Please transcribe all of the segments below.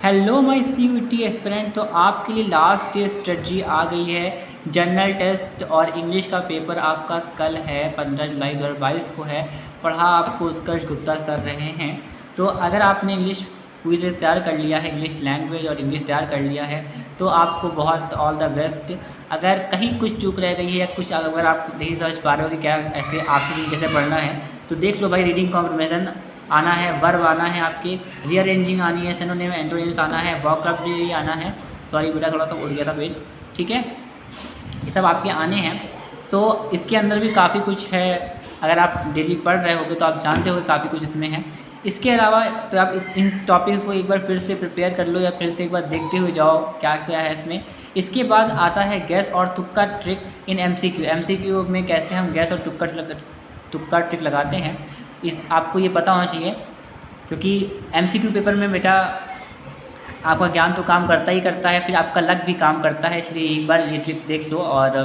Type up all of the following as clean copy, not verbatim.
Hello my CUET aspirant. तो आपके लिए लास्ट डे स्ट्रेटजी आ गई है। जनरल टेस्ट और इंग्लिश का पेपर आपका कल है, 15 जुलाई 2022 को है। पढ़ा आपको उत्कर्ष गुप्ता सर रहे हैं। तो अगर आपने इंग्लिश पूरी तरह तैयार कर लिया है, इंग्लिश लैंग्वेज और इंग्लिश तैयार कर लिया है, तो आपको बहुत ऑल द बेस्ट। अगर कहीं कुछ चूक रह गई है या कुछ अगर आप नहीं समझ पा रहे हो कि क्या ऐसे आखिरी दिन कैसे पढ़ना है, तो देख लो भाई। रीडिंग कॉम्प्रिहेंशन आना है, वर्ब आना है, आपकी रीअरेंजिंग आनी है, सिनोनिम एंटोनिम्स आना है, वोकैब्युलरी आना है। सॉरी बेटा, थोड़ा सा उड़ गया था पेज, ठीक है। ये सब आपके आने हैं। सो इसके अंदर भी काफ़ी कुछ है। अगर आप डेली पढ़ रहे होगे तो आप जानते हो काफ़ी कुछ इसमें है। इसके अलावा तो आप इन टॉपिक्स को एक बार फिर से प्रिपेयर कर लो या फिर से एक बार देखते हुए जाओ क्या क्या है इसमें। इसके बाद आता है गैस और तुक्का ट्रिक इन एमसीक्यू। एमसीक्यू में कैसे हम गैस और तुक्का ट्रिक लगाते हैं, इस आपको ये पता होना चाहिए, क्योंकि एमसीक्यू पेपर में बेटा आपका ज्ञान तो काम करता ही करता है, फिर आपका लक भी काम करता है। इसलिए एक बार ये ट्रिक देख लो और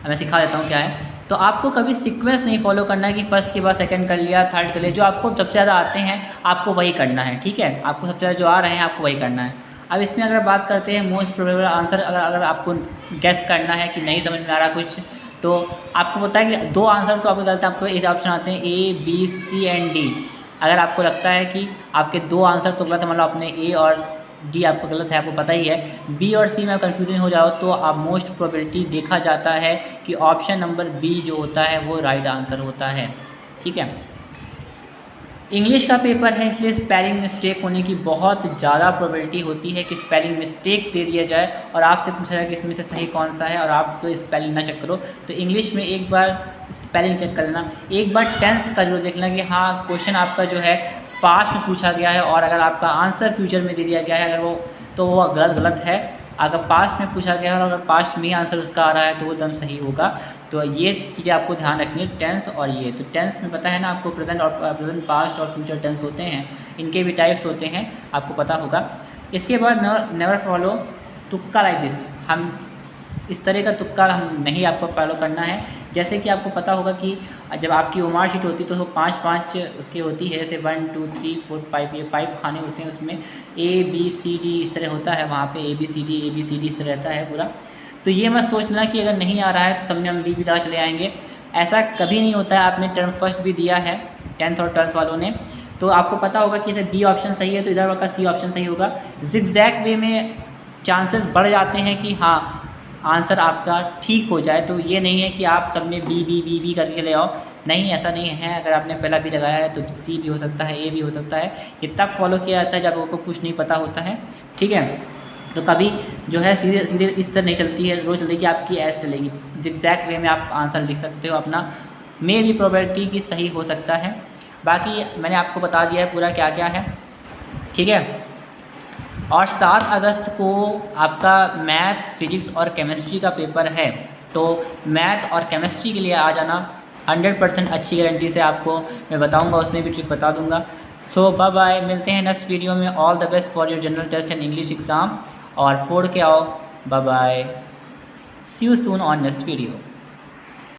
मैं सिखा देता हूँ क्या है। तो आपको कभी सीक्वेंस नहीं फॉलो करना है कि फर्स्ट के बाद सेकंड कर लिया, थर्ड कर लिया। जो आपको सबसे ज़्यादा आते हैं आपको वही करना है, ठीक है। आपको सबसे ज़्यादा जो आ रहे हैं आपको वही करना है। अब इसमें अगर बात करते हैं मोस्ट प्रोबेबल आंसर, अगर आपको गेस करना है कि नहीं समझ में आ रहा कुछ, तो आपको पता है कि दो आंसर तो आपको गलत है। आपको एक ऑप्शन आते हैं A B C and D. अगर आपको लगता है कि आपके दो आंसर तो गलत है, मतलब अपने ए और डी आपको गलत है, आपको पता ही है, बी और सी में कन्फ्यूजन हो जाओ, तो आप मोस्ट प्रोबेबिलिटी देखा जाता है कि ऑप्शन नंबर बी जो होता है वो राइट आंसर होता है, ठीक है। इंग्लिश का पेपर है, इसलिए स्पेलिंग मिस्टेक होने की बहुत ज़्यादा प्रोबेबिलिटी होती है कि स्पेलिंग मिस्टेक दे दिया जाए और आपसे पूछा जाए कि इसमें से सही कौन सा है और आप तो स्पेलिंग ना चेक करो। तो इंग्लिश में एक बार स्पेलिंग चेक कर लेना, एक बार टेंस का जरूर देख लेना कि हाँ क्वेश्चन आपका जो है पास्ट में पूछा गया है और अगर आपका आंसर फ्यूचर में दे दिया गया है, अगर वो तो वो गलत है। अगर पास्ट में पूछा गया है और अगर पास्ट में ही आंसर उसका आ रहा है तो वो एकदम सही होगा। तो ये चीज़ें आपको ध्यान रखनी है, टेंस और ये। तो टेंस में पता है ना आपको, प्रेजेंट पास्ट और फ्यूचर टेंस होते हैं, इनके भी टाइप्स होते हैं, आपको पता होगा। इसके बाद नेवर फॉलो तुक्का लाइक दिस। हम इस तरह का तुक्का हम नहीं आपको फॉलो करना है। जैसे कि आपको पता होगा कि जब आपकी ओमार शीट होती है तो वो 5-5 उसकी होती है, जैसे 1 2 3 4 5, ये 5 खाने होते हैं, उसमें ए बी सी डी इस तरह होता है, वहाँ पे ए बी सी डी इस तरह रहता है पूरा। तो ये मत सोचना कि अगर नहीं आ रहा है तो सबने हम बी भी ला चले आएंगे, ऐसा कभी नहीं होता है। आपने टर्म फर्स्ट भी दिया है 10th और 12th वालों ने, तो आपको पता होगा कि इधर बी ऑप्शन सही है तो इधर का सी ऑप्शन सही होगा। जिगजैग वे में चांसेस बढ़ जाते हैं कि हाँ आंसर आपका ठीक हो जाए। तो ये नहीं है कि आप सब में बी करके ले आओ, नहीं, ऐसा नहीं है। अगर आपने पहला बी लगाया है तो सी भी हो सकता है, ए भी हो सकता है। ये तब फॉलो किया जाता है जब आपको कुछ नहीं पता होता है, ठीक है। तो कभी जो है सीधे सीधे इस तरह नहीं चलती है, रोज चलेगी आपकी, ऐसे चलेगी। जिगजैग वे में आप आंसर लिख सकते हो अपना, मे भी प्रोबेबिलिटी की सही हो सकता है। बाकी मैंने आपको बता दिया है पूरा क्या क्या है, ठीक है। और 7 अगस्त को आपका मैथ, फिजिक्स और केमिस्ट्री का पेपर है, तो मैथ और केमिस्ट्री के लिए आ जाना। 100% अच्छी गारंटी से आपको मैं बताऊंगा, उसमें भी ट्रिक बता दूंगा। सो बाय बाय, मिलते हैं नेक्स्ट वीडियो में। All the best for your general test and English exam, और फोड़ के आओ। Bye bye, see you soon on next video.